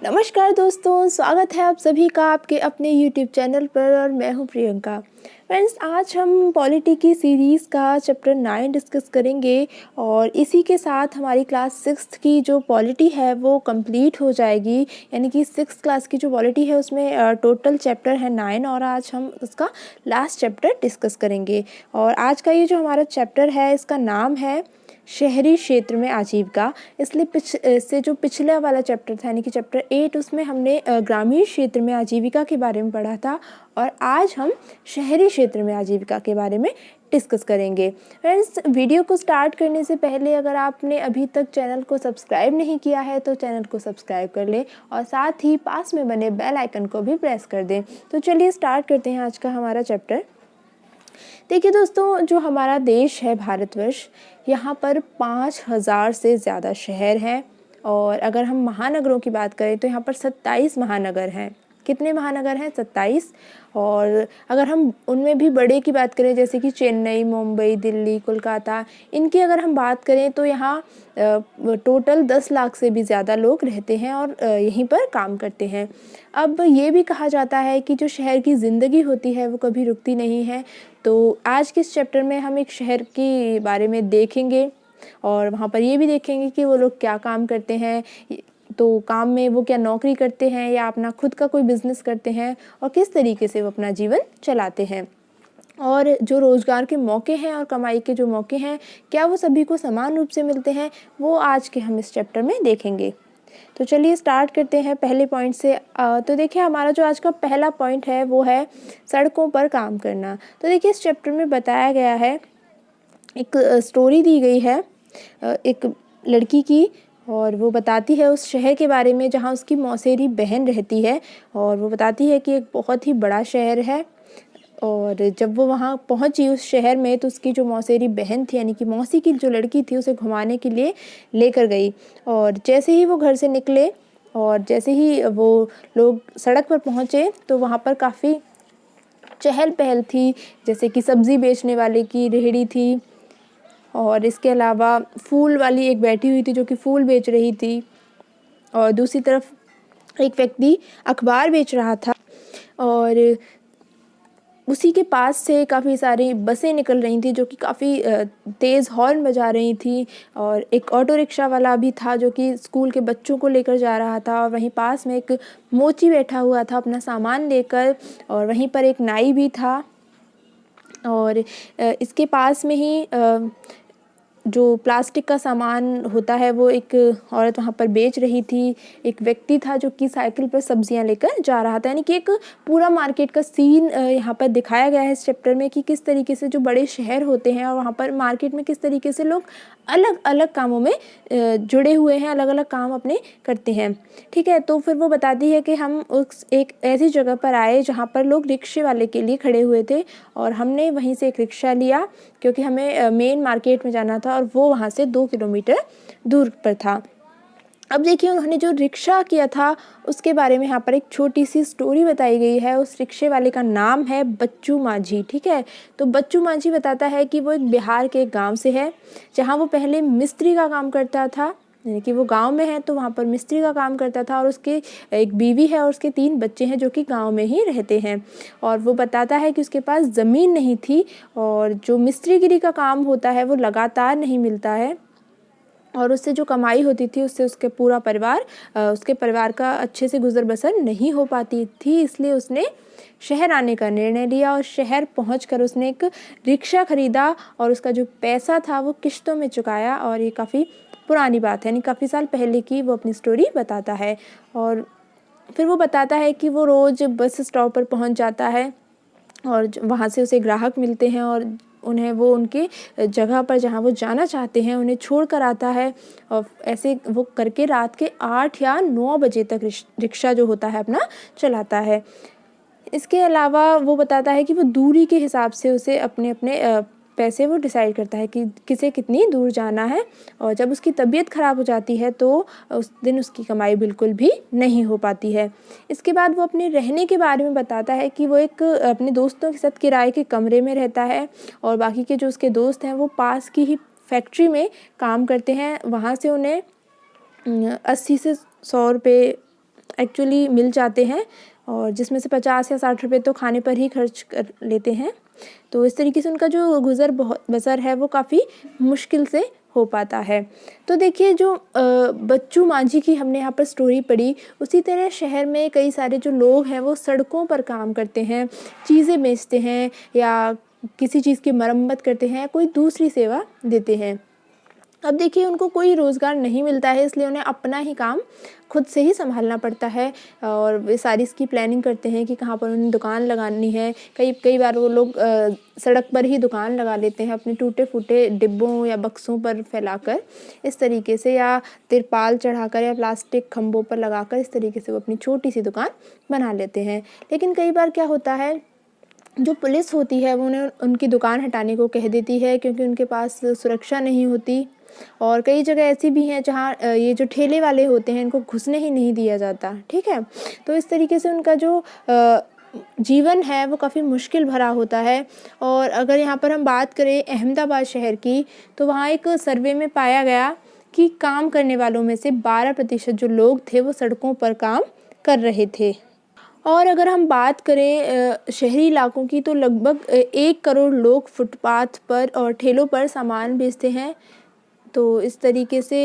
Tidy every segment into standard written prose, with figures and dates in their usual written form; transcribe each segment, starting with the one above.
नमस्कार दोस्तों, स्वागत है आप सभी का आपके अपने YouTube चैनल पर और मैं हूं प्रियंका। फ्रेंड्स, आज हम पॉलिटी की सीरीज़ का चैप्टर 9 डिस्कस करेंगे और इसी के साथ हमारी क्लास 6th की जो पॉलिटी है वो कंप्लीट हो जाएगी। यानी कि 6th क्लास की जो पॉलिटी है उसमें टोटल चैप्टर है 9 और आज हम उसका लास्ट चैप्टर डिस्कस करेंगे। और आज का ये जो हमारा चैप्टर है इसका नाम है शहरी क्षेत्र में आजीविका। इसलिए इससे जो पिछला वाला चैप्टर था यानी कि चैप्टर 8 उसमें हमने ग्रामीण क्षेत्र में आजीविका के बारे में पढ़ा था और आज हम शहरी क्षेत्र में आजीविका के बारे में डिस्कस करेंगे। फ्रेंड्स, वीडियो को स्टार्ट करने से पहले अगर आपने अभी तक चैनल को सब्सक्राइब नहीं किया है तो चैनल को सब्सक्राइब कर लें और साथ ही पास में बने बेल आइकन को भी प्रेस कर दें। तो चलिए स्टार्ट करते हैं आज का हमारा चैप्टर। देखिए दोस्तों, जो हमारा देश है भारतवर्ष, यहाँ पर 5000 से ज़्यादा शहर हैं और अगर हम महानगरों की बात करें तो यहाँ पर 27 महानगर हैं। कितने महानगर हैं? 27। और अगर हम उनमें भी बड़े की बात करें जैसे कि चेन्नई, मुंबई, दिल्ली, कोलकाता, इनकी अगर हम बात करें तो यहाँ टोटल 10 लाख से भी ज़्यादा लोग रहते हैं और यहीं पर काम करते हैं। अब ये भी कहा जाता है कि जो शहर की ज़िंदगी होती है वो कभी रुकती नहीं है। तो आज के इस चैप्टर में हम एक शहर के बारे में देखेंगे और वहाँ पर ये भी देखेंगे कि वो लोग क्या काम करते हैं, तो काम में वो क्या नौकरी करते हैं या अपना खुद का कोई बिज़नेस करते हैं और किस तरीके से वो अपना जीवन चलाते हैं। और जो रोज़गार के मौके हैं और कमाई के जो मौके हैं, क्या वो सभी को समान रूप से मिलते हैं, वो आज के हम इस चैप्टर में देखेंगे। तो चलिए स्टार्ट करते हैं पहले पॉइंट से। तो देखिए, हमारा जो आज का पहला पॉइंट है वो है सड़कों पर काम करना। तो देखिए, इस चैप्टर में बताया गया है, एक स्टोरी दी गई है एक लड़की की और वो बताती है उस शहर के बारे में जहाँ उसकी मौसेरी बहन रहती है। और वो बताती है कि एक बहुत ही बड़ा शहर है और जब वो वहाँ पहुँची उस शहर में तो उसकी जो मौसेरी बहन थी यानी कि मौसी की जो लड़की थी उसे घुमाने के लिए लेकर गई। और जैसे ही वो घर से निकले और जैसे ही वो लोग सड़क पर पहुँचे तो वहाँ पर काफ़ी चहल पहल थी। जैसे कि सब्ज़ी बेचने वाले की रेहड़ी थी और इसके अलावा फूल वाली एक बैठी हुई थी जो कि फूल बेच रही थी और दूसरी तरफ एक व्यक्ति अखबार बेच रहा था। और उसी के पास से काफ़ी सारी बसें निकल रही थी जो कि काफ़ी तेज़ हॉर्न बजा रही थी। और एक ऑटो रिक्शा वाला भी था जो कि स्कूल के बच्चों को लेकर जा रहा था। और वहीं पास में एक मोची बैठा हुआ था अपना सामान लेकर और वहीं पर एक नाई भी था। और इसके पास में ही जो प्लास्टिक का सामान होता है वो एक औरत वहाँ पर बेच रही थी। एक व्यक्ति था जो कि साइकिल पर सब्जियाँ लेकर जा रहा था। यानी कि एक पूरा मार्केट का सीन यहाँ पर दिखाया गया है इस चैप्टर में कि किस तरीके से जो बड़े शहर होते हैं और वहाँ पर मार्केट में किस तरीके से लोग अलग अलग कामों में जुड़े हुए हैं, अलग अलग काम अपने करते हैं। ठीक है, तो फिर वो बताती है कि हम उस एक ऐसी जगह पर आए जहाँ पर लोग रिक्शे वाले के लिए खड़े हुए थे और हमने वहीं से एक रिक्शा लिया क्योंकि हमें मेन मार्केट में जाना था और वो वहाँ से 2 किलोमीटर दूर पर था। अब देखिए, उन्होंने जो रिक्शा किया था उसके बारे में यहाँ पर एक छोटी सी स्टोरी बताई गई है। उस रिक्शे वाले का नाम है बच्चू माझी। ठीक है, तो बच्चू माझी बताता है कि वो एक बिहार के गांव से है जहाँ वो पहले मिस्त्री का काम करता था। यानी कि वो गांव में है तो वहाँ पर मिस्त्री का काम करता था और उसके एक बीवी है और उसके 3 बच्चे हैं जो कि गांव में ही रहते हैं। और वो बताता है कि उसके पास ज़मीन नहीं थी और जो मिस्त्रीगिरी का काम होता है वो लगातार नहीं मिलता है और उससे जो कमाई होती थी उससे उसके पूरा परिवार उसके परिवार का अच्छे से गुजर बसर नहीं हो पाती थी। इसलिए उसने शहर आने का निर्णय लिया और शहर पहुंचकर उसने एक रिक्शा खरीदा और उसका जो पैसा था वो किश्तों में चुकाया। और ये काफ़ी पुरानी बात है, यानी काफ़ी साल पहले की वो अपनी स्टोरी बताता है। और फिर वो बताता है कि वो रोज़ बस स्टॉप पर पहुंच जाता है और वहाँ से उसे ग्राहक मिलते हैं और उन्हें वो उनके जगह पर जहाँ वो जाना चाहते हैं उन्हें छोड़ कर आता है। और ऐसे वो करके रात के 8 या 9 बजे तक रिक्शा जो होता है अपना चलाता है। इसके अलावा वो बताता है कि वो दूरी के हिसाब से उसे अपने अपने पैसे वो डिसाइड करता है कि किसे कितनी दूर जाना है। और जब उसकी तबीयत ख़राब हो जाती है तो उस दिन उसकी कमाई बिल्कुल भी नहीं हो पाती है। इसके बाद वो अपने रहने के बारे में बताता है कि वो एक अपने दोस्तों के साथ किराए के कमरे में रहता है और बाकी के जो उसके दोस्त हैं वो पास की ही फैक्ट्री में काम करते हैं। वहाँ से उन्हें 80 से 100 रुपये एक्चुअली मिल जाते हैं और जिसमें से 50 या 60 रुपए तो खाने पर ही खर्च कर लेते हैं। तो इस तरीके से उनका जो गुज़र बसर है वो काफ़ी मुश्किल से हो पाता है। तो देखिए जो बच्चू मांझी की हमने यहाँ पर स्टोरी पढ़ी, उसी तरह शहर में कई सारे जो लोग हैं वो सड़कों पर काम करते हैं, चीज़ें बेचते हैं या किसी चीज़ की मरम्मत करते हैं, कोई दूसरी सेवा देते हैं। अब देखिए उनको कोई रोज़गार नहीं मिलता है, इसलिए उन्हें अपना ही काम खुद से ही सँभालना पड़ता है और वे सारी इसकी प्लानिंग करते हैं कि कहाँ पर उन्हें दुकान लगानी है। कई कई बार वो लोग सड़क पर ही दुकान लगा लेते हैं अपने टूटे-फूटे डिब्बों या बक्सों पर फैलाकर इस तरीके से, या तिरपाल चढ़ाकर या प्लास्टिक खंभों पर लगाकर इस तरीके से वो अपनी छोटी-सी दुकान बना लेते हैं। लेकिन कई बार क्या होता है, जो पुलिस होती है वो उन्हें उनकी दुकान हटाने को कह देती है क्योंकि उनके पास सुरक्षा नहीं होती। और कई जगह ऐसी भी हैं जहाँ ये जो ठेले वाले होते हैं इनको घुसने ही नहीं दिया जाता, ठीक है। तो इस तरीके से उनका जो जीवन है वो काफ़ी मुश्किल भरा होता है। और अगर यहाँ पर हम बात करें अहमदाबाद शहर की, तो वहाँ एक सर्वे में पाया गया कि काम करने वालों में से 12% जो लोग थे वो सड़कों पर काम कर रहे थे। और अगर हम बात करें शहरी इलाकों की, तो लगभग 1 करोड़ लोग फुटपाथ पर और ठेलों पर सामान बेचते हैं। तो इस तरीके से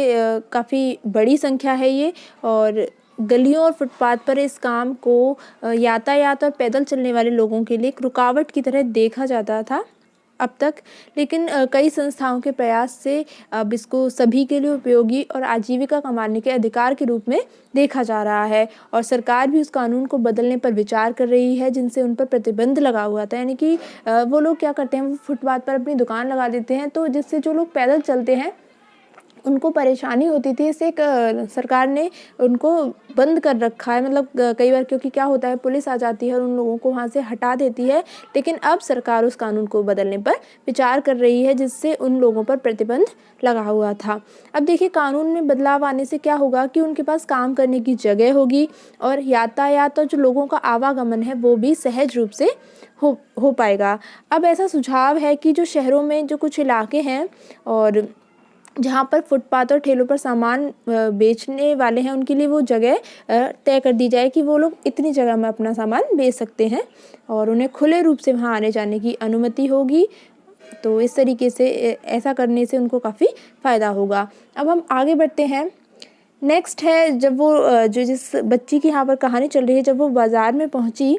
काफ़ी बड़ी संख्या है ये। और गलियों और फुटपाथ पर इस काम को यातायात और पैदल चलने वाले लोगों के लिए एक रुकावट की तरह देखा जाता था अब तक। लेकिन कई संस्थाओं के प्रयास से अब इसको सभी के लिए उपयोगी और आजीविका कमाने के अधिकार के रूप में देखा जा रहा है। और सरकार भी उस कानून को बदलने पर विचार कर रही है जिनसे उन पर प्रतिबंध लगा हुआ था। यानी कि वो लोग क्या करते हैं, वो फुटपाथ पर अपनी दुकान लगा देते हैं, तो जिससे जो लोग पैदल चलते हैं उनको परेशानी होती थी। इससे सरकार ने उनको बंद कर रखा है। मतलब कई बार क्योंकि क्या होता है, पुलिस आ जाती है और उन लोगों को वहाँ से हटा देती है। लेकिन अब सरकार उस कानून को बदलने पर विचार कर रही है जिससे उन लोगों पर प्रतिबंध लगा हुआ था। अब देखिए कानून में बदलाव आने से क्या होगा कि उनके पास काम करने की जगह होगी और यातायात और जो लोगों का आवागमन है वो भी सहज रूप से हो पाएगा। अब ऐसा सुझाव है कि जो शहरों में जो कुछ इलाके हैं और जहाँ पर फुटपाथ और ठेलों पर सामान बेचने वाले हैं, उनके लिए वो जगह तय कर दी जाए कि वो लोग इतनी जगह में अपना सामान बेच सकते हैं और उन्हें खुले रूप से वहाँ आने जाने की अनुमति होगी। तो इस तरीके से ऐसा करने से उनको काफ़ी फ़ायदा होगा। अब हम आगे बढ़ते हैं। नेक्स्ट है, जब वो जो जिस बच्ची की यहाँ पर कहानी चल रही है, जब वो बाज़ार में पहुँची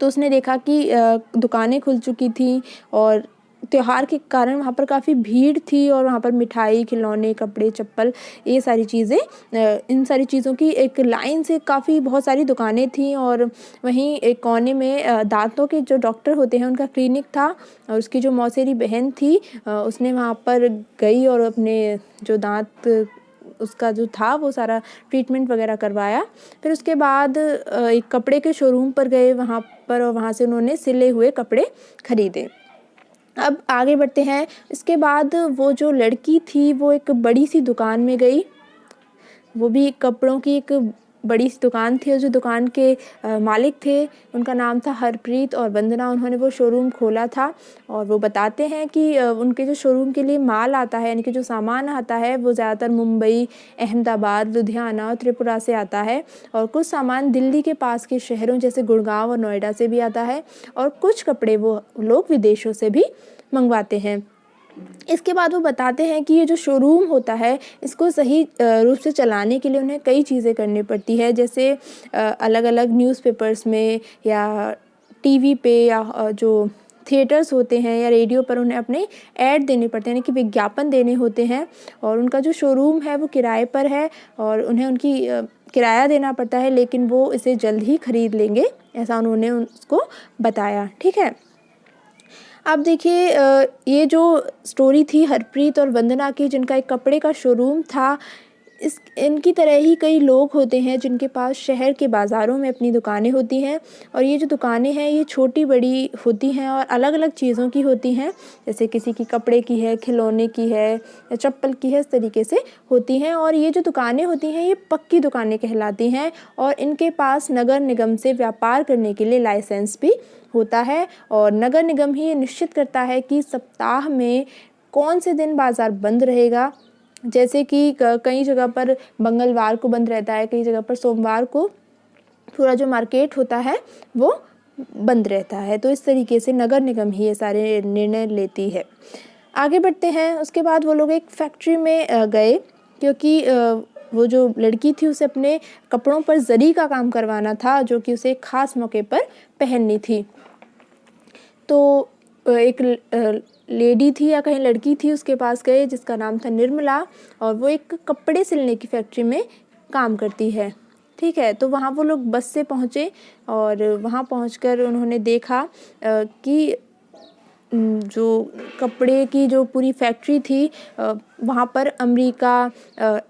तो उसने देखा कि दुकानें खुल चुकी थी और त्योहार के कारण वहाँ पर काफ़ी भीड़ थी और वहाँ पर मिठाई, खिलौने, कपड़े, चप्पल, ये सारी चीज़ें, इन सारी चीज़ों की एक लाइन से काफ़ी बहुत सारी दुकानें थीं। और वहीं एक कोने में दांतों के जो डॉक्टर होते हैं उनका क्लिनिक था और उसकी जो मौसेरी बहन थी उसने वहाँ पर गई और अपने जो दांत उसका जो था वो सारा ट्रीटमेंट वगैरह करवाया। फिर उसके बाद एक कपड़े के शोरूम पर गए वहाँ पर और वहाँ से उन्होंने सिले हुए कपड़े खरीदे। अब आगे बढ़ते हैं। इसके बाद वो जो लड़की थी वो एक बड़ी सी दुकान में गई, वो भी कपड़ों की एक बड़ी सी दुकान थी और जो दुकान के मालिक थे उनका नाम था हरप्रीत और वंदना। उन्होंने वो शोरूम खोला था और वो बताते हैं कि उनके जो शोरूम के लिए माल आता है, यानी कि जो सामान आता है, वो ज़्यादातर मुंबई, अहमदाबाद, लुधियाना और त्रिपुरा से आता है और कुछ सामान दिल्ली के पास के शहरों जैसे गुड़गांव और नोएडा से भी आता है और कुछ कपड़े वो लोग विदेशों से भी मंगवाते हैं। इसके बाद वो बताते हैं कि ये जो शोरूम होता है इसको सही रूप से चलाने के लिए उन्हें कई चीज़ें करनी पड़ती है, जैसे अलग अलग न्यूज़पेपर्स में या टीवी पे या जो थिएटर्स होते हैं या रेडियो पर उन्हें अपने ऐड देने पड़ते हैं, यानी कि विज्ञापन देने होते हैं। और उनका जो शोरूम है वो किराए पर है और उन्हें उनकी किराया देना पड़ता है, लेकिन वो इसे जल्द ही खरीद लेंगे, ऐसा उन्होंने उसको बताया। ठीक है, अब देखिए ये जो स्टोरी थी हरप्रीत और वंदना की, जिनका एक कपड़े का शोरूम था, इनकी तरह ही कई लोग होते हैं जिनके पास शहर के बाज़ारों में अपनी दुकानें होती हैं और ये जो दुकानें हैं ये छोटी बड़ी होती हैं और अलग अलग चीज़ों की होती हैं, जैसे किसी की कपड़े की है, खिलौने की है या चप्पल की है, इस तरीके से होती हैं। और ये जो दुकानें होती हैं ये पक्की दुकानें कहलाती हैं और इनके पास नगर निगम से व्यापार करने के लिए लाइसेंस भी होता है और नगर निगम ही ये निश्चित करता है कि सप्ताह में कौन से दिन बाज़ार बंद रहेगा जैसे कि कई जगह पर मंगलवार को बंद रहता है, कई जगह पर सोमवार को पूरा जो मार्केट होता है वो बंद रहता है। तो इस तरीके से नगर निगम ही ये सारे निर्णय लेती है। आगे बढ़ते हैं। उसके बाद वो लोग एक फैक्ट्री में गए, क्योंकि वो जो लड़की थी उसे अपने कपड़ों पर जरी का काम करवाना था, जो कि उसे एक ख़ास मौके पर पहननी थी। तो एक लेडी थी या कहीं लड़की थी, उसके पास गए जिसका नाम था निर्मला, और वो एक कपड़े सिलने की फैक्ट्री में काम करती है। ठीक है, तो वहाँ वो लोग बस से पहुँचे और वहाँ पहुँचकर उन्होंने देखा कि जो कपड़े की जो पूरी फैक्ट्री थी वहाँ पर अमेरिका,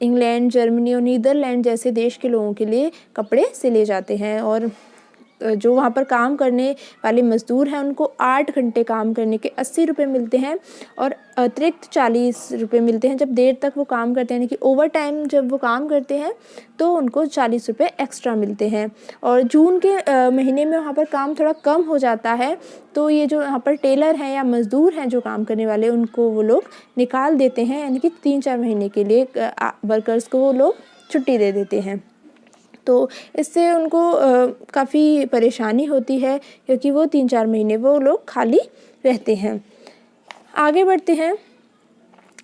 इंग्लैंड, जर्मनी और नीदरलैंड जैसे देश के लोगों के लिए कपड़े सिले जाते हैं। और जो वहाँ पर काम करने वाले मज़दूर हैं उनको 8 घंटे काम करने के 80 रुपये मिलते हैं और अतिरिक्त 40 रुपये मिलते हैं जब देर तक वो काम करते हैं, यानी कि ओवर टाइम जब वो काम करते हैं तो उनको 40 रुपये एक्स्ट्रा मिलते हैं। और जून के महीने में वहाँ पर काम थोड़ा कम हो जाता है, तो ये जो यहाँ पर टेलर हैं या मज़दूर हैं जो काम करने वाले, उनको वो लोग निकाल देते हैं, यानी कि 3-4 महीने के लिए वर्कर्स को वो लोग छुट्टी दे देते हैं। तो इससे उनको काफ़ी परेशानी होती है, क्योंकि वो 3-4 महीने वो लोग खाली रहते हैं। आगे बढ़ते हैं।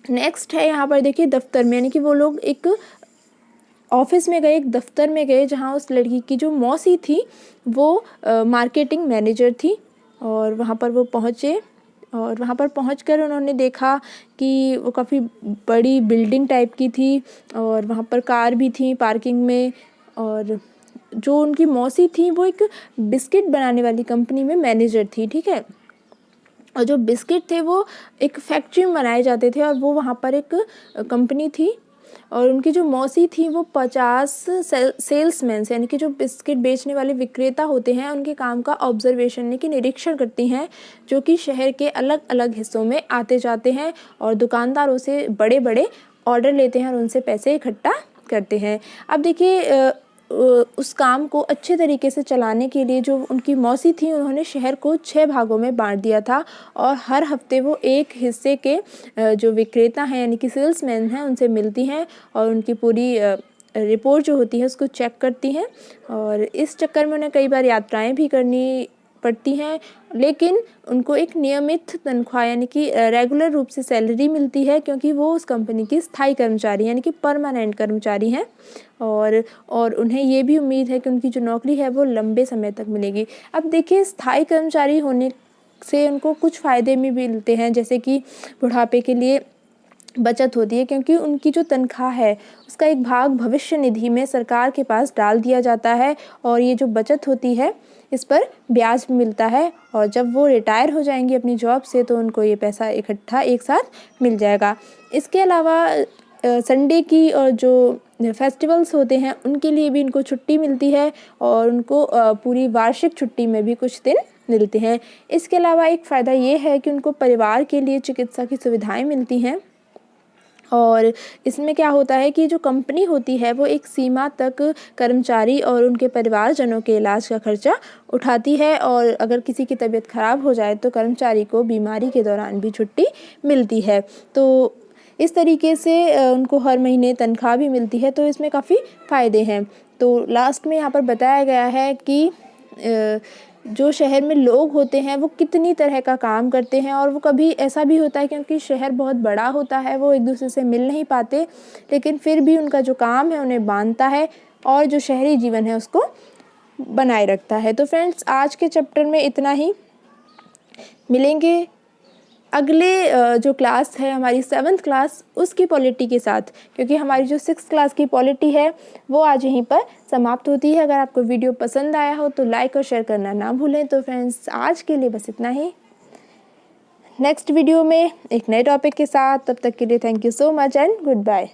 नेक्स्ट है यहाँ पर देखिए दफ्तर में, यानी कि वो लोग एक ऑफिस में गए, एक दफ्तर में गए, जहाँ उस लड़की की जो मौसी थी वो मार्केटिंग मैनेजर थी। और वहाँ पर वो पहुँचे और वहाँ पर पहुंचकर उन्होंने देखा कि वो काफ़ी बड़ी बिल्डिंग टाइप की थी और वहाँ पर कार भी थी पार्किंग में। और जो उनकी मौसी थी वो एक बिस्किट बनाने वाली कंपनी में मैनेजर थी। ठीक है, और जो बिस्किट थे वो एक फैक्ट्री में बनाए जाते थे और वो वहाँ पर एक कंपनी थी। और उनकी जो मौसी थी वो 50 सेल्समैन यानी कि जो बिस्किट बेचने वाले विक्रेता होते हैं उनके काम का ऑब्जर्वेशन यानी कि निरीक्षण करती हैं, जो कि शहर के अलग अलग हिस्सों में आते जाते हैं और दुकानदारों से बड़े बड़े ऑर्डर लेते हैं और उनसे पैसे इकट्ठा करते हैं। अब देखिए उस काम को अच्छे तरीके से चलाने के लिए जो उनकी मौसी थी उन्होंने शहर को 6 भागों में बांट दिया था और हर हफ्ते वो एक हिस्से के जो विक्रेता हैं यानी कि सेल्समैन हैं उनसे मिलती हैं और उनकी पूरी रिपोर्ट जो होती है उसको चेक करती हैं। और इस चक्कर में उन्हें कई बार यात्राएं भी करनी पड़ती हैं, लेकिन उनको एक नियमित तनख्वाह यानी कि रेगुलर रूप से सैलरी मिलती है, क्योंकि वो उस कंपनी की स्थायी कर्मचारी यानी कि परमानेंट कर्मचारी हैं। और उन्हें ये भी उम्मीद है कि उनकी जो नौकरी है वो लंबे समय तक मिलेगी। अब देखिए स्थायी कर्मचारी होने से उनको कुछ फ़ायदे भी मिलते हैं, जैसे कि बुढ़ापे के लिए बचत होती है, क्योंकि उनकी जो तनख्वाह है उसका एक भाग भविष्य निधि में सरकार के पास डाल दिया जाता है और ये जो बचत होती है इस पर ब्याज भी मिलता है। और जब वो रिटायर हो जाएंगी अपनी जॉब से तो उनको ये पैसा इकट्ठा एक साथ मिल जाएगा। इसके अलावा संडे की और जो फेस्टिवल्स होते हैं उनके लिए भी इनको छुट्टी मिलती है और उनको पूरी वार्षिक छुट्टी में भी कुछ दिन मिलते हैं। इसके अलावा एक फ़ायदा ये है कि उनको परिवार के लिए चिकित्सा की सुविधाएं मिलती हैं। और इसमें क्या होता है कि जो कंपनी होती है वो एक सीमा तक कर्मचारी और उनके परिवारजनों के इलाज का खर्चा उठाती है और अगर किसी की तबीयत ख़राब हो जाए तो कर्मचारी को बीमारी के दौरान भी छुट्टी मिलती है। तो इस तरीके से उनको हर महीने तनख्वाह भी मिलती है, तो इसमें काफ़ी फ़ायदे हैं। तो लास्ट में यहाँ पर बताया गया है कि जो शहर में लोग होते हैं वो कितनी तरह का काम करते हैं और वो कभी ऐसा भी होता है क्योंकि शहर बहुत बड़ा होता है वो एक दूसरे से मिल नहीं पाते, लेकिन फिर भी उनका जो काम है उन्हें बांधता है और जो शहरी जीवन है उसको बनाए रखता है। तो फ्रेंड्स आज के चैप्टर में इतना ही, मिलेंगे अगले जो क्लास है हमारी 7th क्लास उसकी पॉलिटी के साथ, क्योंकि हमारी जो 6th क्लास की पॉलिटी है वो आज यहीं पर समाप्त होती है। अगर आपको वीडियो पसंद आया हो तो लाइक और शेयर करना ना भूलें। तो फ्रेंड्स आज के लिए बस इतना ही, नेक्स्ट वीडियो में एक नए टॉपिक के साथ, तब तक के लिए thank you so much and good bye.